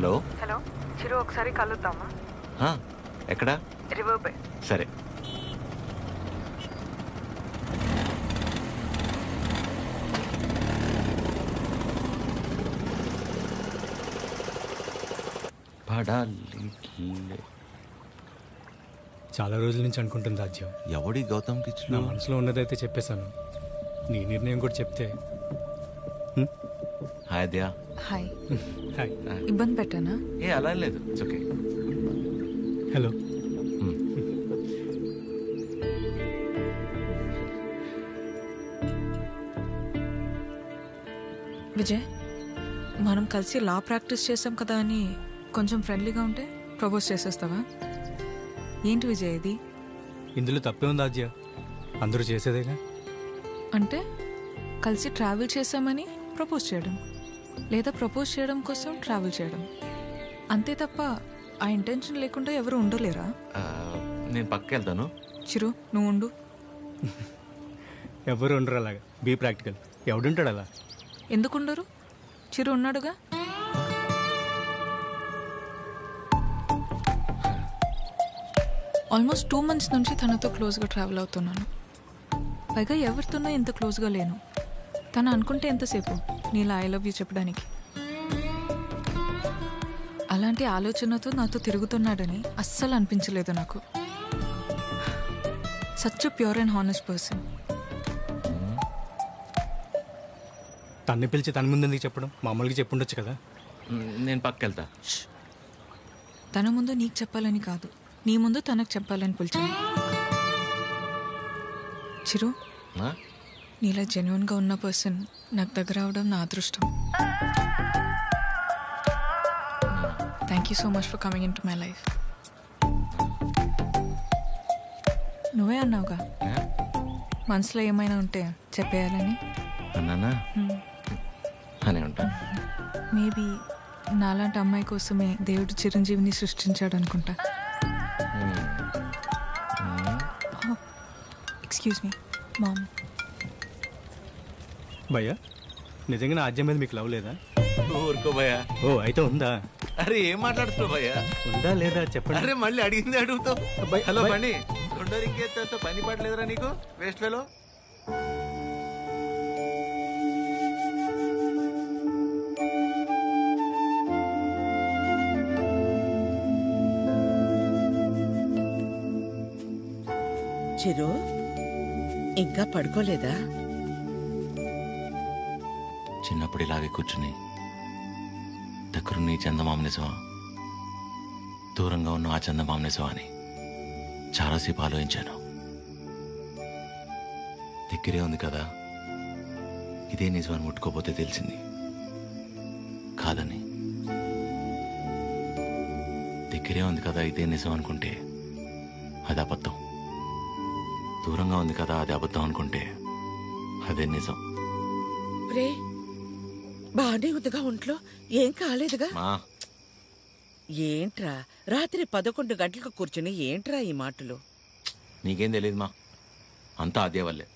Hello hello చిరు, ఒకసారి కలుద్దామా? ఎక్కడ? River bay. సరే. చాలా రోజుల నుంచి అనుకుంటుంది రాజ్యం. ఎవడి గౌతమ్ కిచ్లు? నా మనసులో ఉన్నదైతే చెప్పేశాను. నీ నిర్ణయం కూడా చెప్తే. హాయ్ దయా. హాయ్. హాయ్. ఇబ్బంది పెట్టానా? అలా లేదు, ఇట్స్ ఓకే. హలో. విజయ్, మనం కలిసి లా ప్రాక్టీస్ చేసాం కదా అని కొంచెం ఫ్రెండ్లీగా ఉంటే ప్రపోజ్ చేసేస్తావా? ఏంటి విజయ్ ఇది? ఇందులో తప్పే ఉంది రాజ్య, అందరూ చేసేదేగా. అంటే కలిసి ట్రావెల్ చేసామని ప్రపోజ్ చేయడం, లేదా ప్రపోజ్ చేయడం కోసం ట్రావెల్ చేయడం, అంతే తప్ప ఆ ఇంటెన్షన్ లేకుండా ఎవరు ఉండలేరా? నేను పక్కకి వెళ్తాను. చిరు, నువ్వు ఉండు. ఎవరు ఉండరు అలాగా. Be practical. ఎవడుంటాడు అలా? ఎందుకుండరు? చిరు ఉన్నాడుగా. ఆల్మోస్ట్ 2 months నుంచి తనతో క్లోజ్గా ట్రావెల్ అవుతున్నాను. పైగా ఎవరితోనో ఇంత క్లోజ్గా లేను. తను అనుకుంటే ఎంతసేపు నీలా ఐ లవ్ యూ చెప్పడానికి. అలాంటి ఆలోచనతో నాతో తిరుగుతున్నాడని అస్సలు అనిపించలేదు నాకు. Such pure and honest person. తన్ని పిలిచి తన ముందు ఎందుకు చెప్పడం? మామూలుగా చెప్పుండొచ్చు కదా. నేను పక్కకి వెళ్తా. తన ముందు నీకు చెప్పాలని కాదు, నీ ముందు తనకు చెప్పాలని పిలిచాను. చిరు, నీలా జెన్యున్గా ఉన్న పర్సన్ నాకు దగ్గర అవడం నా అదృష్టం. Thank you so much for coming in to my life. నువ్వే అన్నావుగా మనసులో ఏమైనా ఉంటే చెప్పేయాలని. అన్నానా? అనే ఉంటాను. మేబీ నాలాంటి అమ్మాయి కోసమే దేవుడు చిరంజీవిని సృష్టించాడు అనుకుంటా. Excuse me ma'am. భయ్యా, నిజంగా నా ఆజ్యం మీద మీకు లవ్ లేదా? ఊరుకో భయ్యా. ఓ, అయితే ఉందా? అరే ఏం మాట్లాడుతున్నావు భయ్యా? ఉందా లేదా చెప్పండి. అరే మళ్ళీ అడిగింది అడుగుతావు. హలో బండి, రెండో రింగేస్తే పని పడలేదురా నీకు? Waste fellow. చిరు, ఇంకా పడుకోలేదా? చిన్నప్పుడు ఇలాగే కూర్చుని దగ్గరున్న ఈ చందమామ నిజమా, దూరంగా ఉన్న ఆ చందమామ నిజమా అని చాలాసేపు ఆలోచించాను. దగ్గరే ఉంది కదా, ఇదే నిజమని ముట్టుకోపోతే తెలిసింది కాదని. దగ్గరే ఉంది కదా ఇదే నిజం అనుకుంటే అది అబద్ధం. దూరంగా ఉంది కదా అది అబద్ధం అనుకుంటే అదే నిజం. రే, బానే ఉందిగా ఒంట్లో? ఏం కాలేదుగా? ఏంట్రా రాత్రి 11 గంటలకు కూర్చుని ఏంట్రా ఈ మాటలు? నీకేం తెలియదు మా, అంతా అదే వల్లే.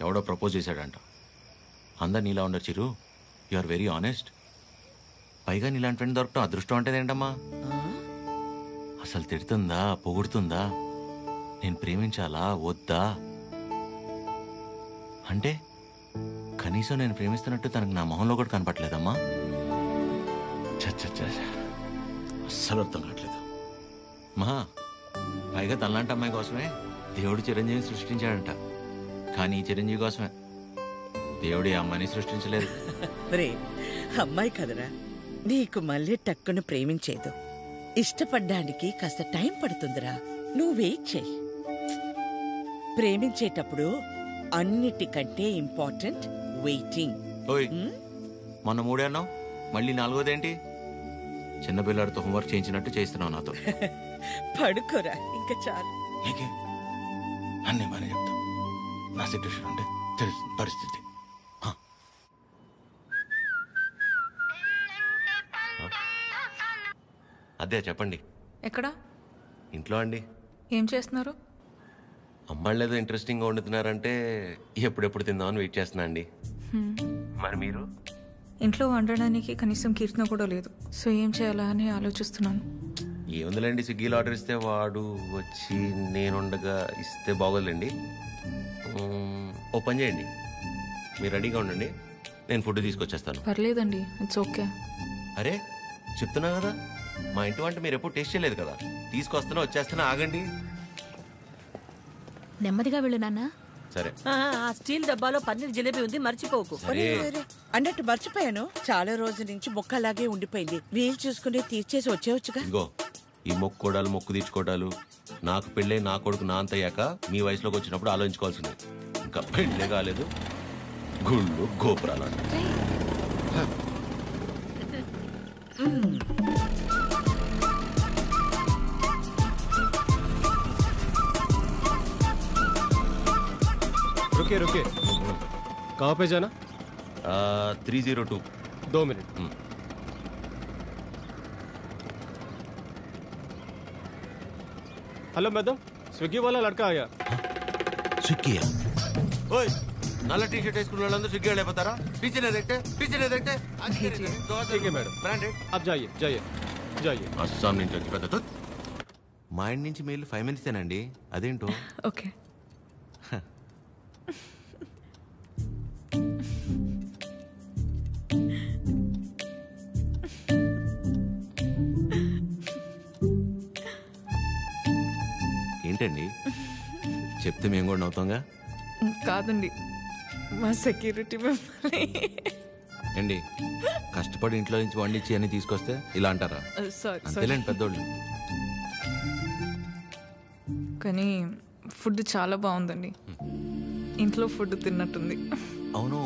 ఎవడో ప్రపోజ్ చేశాడంట. అందరు నీలా ఉండరు చిరు, యు ఆర్ వెరీ ఆనెస్ట్. పైగా నీలాంటి ఫ్రెండ్ దొరకటం అదృష్టం అంటే ఏంటమ్మా? అసలు తిడుతుందా, పొగుడుతుందా, నేను ప్రేమించాలా వద్దా అంటే కనీసం నేను ప్రేమిస్తున్నట్టు తనకు నా మొహంలో కూడా కనపట్లేదమ్మా. అస్సలు అర్థం కావట్లేదు మా. పైగా తనలాంటి అమ్మాయి కోసమే దేవుడు చిరంజీవిని సృష్టించాడంట. కానీ ఈ చిరంజీవి కోసమే దేవుడు ఈ అమ్మాయిని సృష్టించలేదు. రే, అమ్మాయి కదరా, నీకు మళ్ళీ టక్కును ప్రేమించేదు. ఇష్టపడ్డానికి కాస్త టైం పడుతుందిరా, నువ్వు వెయిట్ చెయ్యి. ప్రేమించేటప్పుడు అన్నిటికంటే ఇంపార్టెంట్ వెయిటింగ్. ఓయ్, మొన్న 3 అన్నావు, మళ్ళీ 4వదేంటి? చిన్నపిల్లాడితో హోంవర్క్ చేయించినట్టు చేస్తున్నావు నాతో. పడుకోరా, ఇంకా చాలు. అన్నీ బాగానే చెప్తా. నా సిట్యుయేషన్ అంటే తెలుస్తుంది పరిస్థితి. అదే చెప్పండి. ఎక్కడా? ఇంట్లో అండి. ఏం చేస్తున్నారు? అమ్మాళ్ళు ఏదో ఇంట్రెస్టింగ్గా వండుతున్నారంటే ఎప్పుడెప్పుడు తిందామని వెయిట్ చేస్తున్నా అండి. మరి మీరు? ఇంట్లో వండడానికి కనీసం కీర్తన కూడా లేదు. సో ఏం చేయాలా అని ఆలోచిస్తున్నాను. ఏముందిలేండి, స్విగ్గీలో ఆర్డర్ ఇస్తే వాడు వచ్చి నేనుండగా ఇస్తే బాగోదులేండి. ఓ పని చేయండి, మీరు రెడీగా ఉండండి, నేను ఫుడ్ తీసుకొచ్చేస్తాను. పర్లేదండి, ఇట్స్ ఓకే. అరే చెప్తున్నా కదా, మా ఇంటి వంట మీరు ఎప్పుడు టేస్ట్ చేయలేదు కదా, తీసుకొస్తున్నా వచ్చేస్తున్నా, ఆగండి. నెమ్మదిగా వెళ్ళు నాన్న. సరే ఆ స్టీల్ డబ్బాలో పన్నీర్ జిలేబీ ఉంది, మర్చిపోకు. సరే. అన్నట్టు మర్చిపోయాను, చాలా రోజుల నుంచి మొక్క అలాగే ఉండిపోయింది. వీలు చూసుకుని తీర్చేసి వచ్చేవచ్చుగా. ఇదిగో ఈ మొక్కుకోవడాలు మొక్కు తీర్చుకోవడాలు నాకు పెళ్ళే నా కొడుకు నా అంత అయ్యాక మీ వయసులోకి వచ్చినప్పుడు ఆలోచించుకోవాల్సింది. ఇంకా పెళ్ళే కాలేదు, గుళ్ళు గోపురాలు అంట. रुके रुके, कहाँ पे जाना? 302. 2 मिनट. हेलो मैडम, स्विगी वाला लड़का आया. స్విగ్గీయా? ఓయ్, నల్ల టీ షర్ట్ వేసుకున్న వాళ్ళందరూ స్విగ్గీ వాళ్ళు అయిపోతారా? టీచర్ देखते ठीक है मैडम, బ్రాండెడ్. आप जाइए जाइए जाइए. అస్సాం నుంచి వచ్చి పెద్ద మా ఇంటి నుంచి మెయిల్ 5 మినిట్సేనండి, అదేంటో. ఓకే. ఏంటండి చెప్తే మేము కూడా నవ్వుతాంగా. కాదండి, మా సెక్యూరిటీ మిమ్మల్ని. ఏండి కష్టపడి ఇంట్లో నుంచి వండించి అని తీసుకొస్తే ఇలా అంటారా? సారీ అంతేలేండి పెద్దోళ్ళు. కానీ ఫుడ్ చాలా బాగుందండి, ఇంట్లో ఫుడ్ తిన్నట్టుంది. అవును,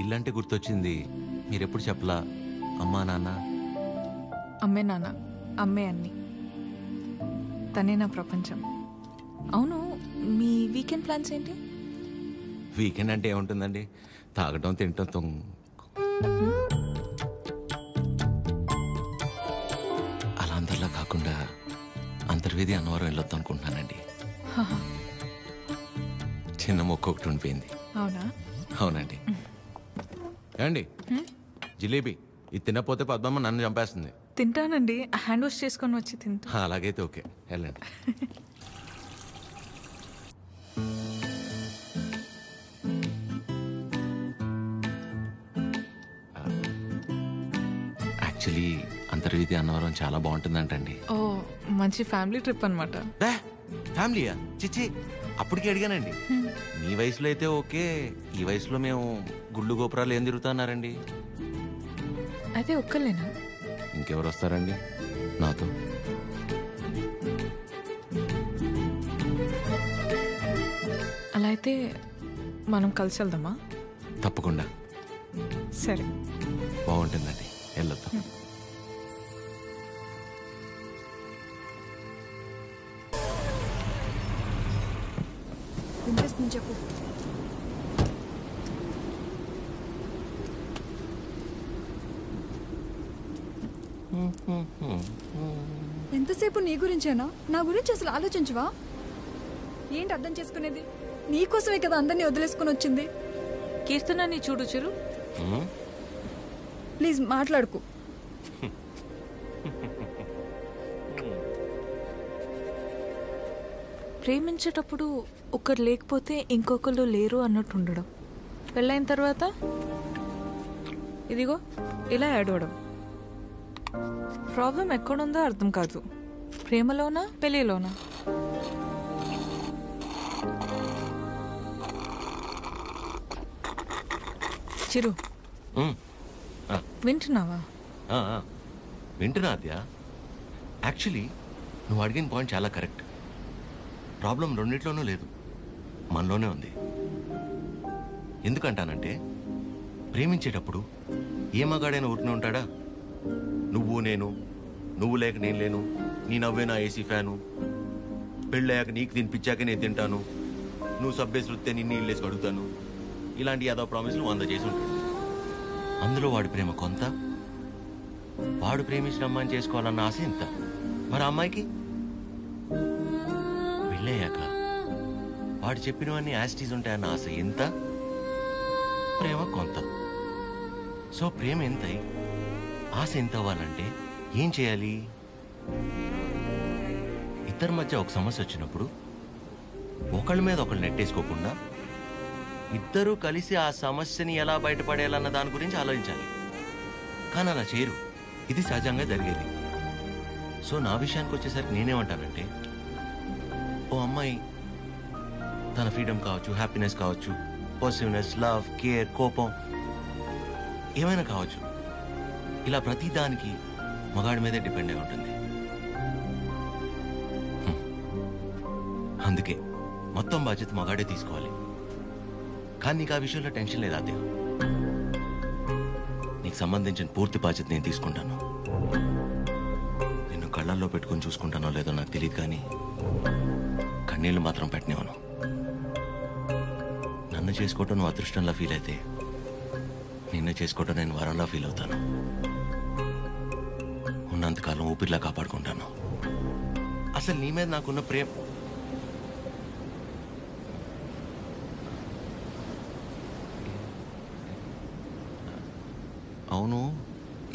ఇల్లంటే గుర్తొచ్చింది, మీరెప్పుడు చెప్పలా అమ్మా నాన్న? అమ్మే నాన్న, అమ్మే అన్ని, తనే నా ప్రపంచం. అవును, మీ వీకెండ్ ప్లాన్స్ ఏంటి? వీకెండ్ అంటే ఏముంటుందండి, తాగటం తినటం అలా అందరిలా కాకుండా అంతర్వేది అన్నవరం వెళ్ళొద్దాం అనుకుంటున్నానండి. చిన్న మొక్క ఒకటి ఉండిపోయింది. అవునా? అవునండి. ఏమండి జిలేబీ ఇది తినకపోతే పద్మమ్మ నన్ను చంపేస్తుంది. తింటానండి, హ్యాండ్ వాష్ చేసుకొని వచ్చి తింటా. అలాగైతే ఓకే, వెళ్ళండి. యాక్చువల్లీ అంతర్వేది అన్నవరం చాలా బాగుంటుందంటండి. ఓ, మంచి ఫ్యామిలీ ట్రిప్ అనమాట. ఫ్యామిలీయా? చిచ్చి, అప్పటికి అడిగానండి. మీ వయసులో అయితే ఓకే, ఈ వయసులో మేము గుళ్ళు గోపురాలు ఏం తిరుగుతున్నారండి. అయితే ఒక్కలేనా? ఇంకెవరు వస్తారండి నాతో? అలా అయితే మనం కలిసి వెళ్దామా? తప్పకుండా, సరే. బాగుంటుందండి, వెళ్ళొద్దాం. చెప్పు. ఎంతసేపు నీ గురించేనా? నా గురించి అసలు ఆలోచించవా? ఏంటి అర్థం చేసుకునేది? నీకోసమే కదా అందరినీ వదిలేసుకుని వచ్చింది. కీర్తనని చూడు చిరు. ప్లీజ్ మాట్లాడుకు. ప్రేమించేటప్పుడు ఒకరు లేకపోతే ఇంకొకరు లేరు అన్నట్టు ఉండడం, పెళ్ళైన తర్వాత ఇదిగో ఇలా ఏడవడం. ప్రాబ్లం ఎక్కడుందో అర్థం కాదు, ప్రేమలోనా పెళ్ళిలోనా? చిరు, వింటున్నావా? వింటున్నా అద్య. యాక్చువల్లీ నువ్వు అడిగిన పాయింట్ చాలా కరెక్ట్. ప్రాబ్లం రెండిట్లోనూ లేదు, మనలోనే ఉంది. ఎందుకంటానంటే ప్రేమించేటప్పుడు ఏ మగాడైనా ఊరికనే ఉంటాడా? నువ్వు నేను, నువ్వు లేక నేను లేను, నీ నవ్వే నా ఏసీ ఫ్యాను, పెళ్ళయ్యాక నీకు తినిపించాక నేను తింటాను, నువ్వు సబ్బేసి వృత్తే నిన్ను ఇల్లేసి అడుగుతాను, ఇలాంటి యాదో ప్రామిస్లు 100 చేసి ఉంటాడు. అందులో వాడి ప్రేమ కొంత, వాడు ప్రేమించిన అమ్మాయిని చేసుకోవాలన్న ఆశ ఇంత. మరి అమ్మాయికి పెళ్ళయ్యాక వాడు చెప్పినవన్నీ యాస్టీస్ ఉంటాయన్న ఆశ ఎంత, ప్రేమ కొంత. సో ప్రేమ ఎంతై ఆశ ఎంత అవ్వాలంటే ఏం చేయాలి? ఇద్దరి మధ్య ఒక సమస్య వచ్చినప్పుడు ఒకళ్ళ మీద ఒకళ్ళు నెట్టేసుకోకుండా ఇద్దరూ కలిసి ఆ సమస్యని ఎలా బయటపడేయాలన్న దాని గురించి ఆలోచించాలి. కానీ అలా చేయరు. ఇది సహజంగా జరిగేది. సో నా విషయానికి వచ్చేసరికి నేనేమంటానంటే, ఓ అమ్మాయి తన ఫ్రీడమ్ కావచ్చు, హ్యాపీనెస్ కావచ్చు, పాజిటివ్నెస్, లవ్, కేర్, కోపం ఏమైనా కావచ్చు, ఇలా ప్రతి దానికి మగాడి మీదే డిపెండ్ అయి ఉంటుంది. అందుకే మొత్తం బాధ్యత మగాడే తీసుకోవాలి. కానీ నీకు ఆ విషయంలో టెన్షన్ లేదా అదే? నీకు సంబంధించిన పూర్తి బాధ్యత నేను తీసుకుంటాను. నిన్ను కళ్ళల్లో పెట్టుకుని చూసుకుంటానో లేదో నాకు తెలియదు, కానీ కన్నీళ్ళు మాత్రం పెట్టనివ్వను. నన్ను చేసుకోవటం నువ్వు అదృష్టంలా ఫీల్ అయితే నిన్ను చేసుకోవటం నేను వరంలా ఫీల్ అవుతాను. ఉన్నంతకాలం ఊపిరిలా కాపాడుకుంటాను. అసలు నీ మీద నాకున్న ప్రేమ అవును.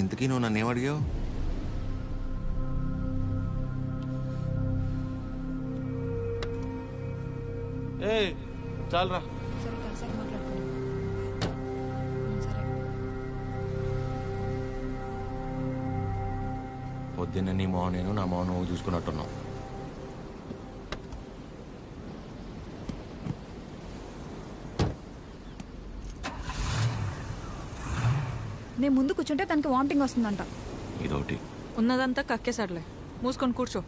ఇంతకీ నువ్వు నన్ను ఏమడిగావు? ఏ చాలరా. సరే కలిసాక మాట్లాడుకుందాం. సరే. పొద్దున్న నీ మోహన్ నేను, నా మోహన్ నువ్వు చూసుకున్నట్టున్నావు. నేను ముందు కూర్చుంటే తనకి వామిటింగ్ వస్తుందంట. ఇదొకటి. ఉన్నదంతా కక్కేసాడులే. మూసుకొని కూర్చో.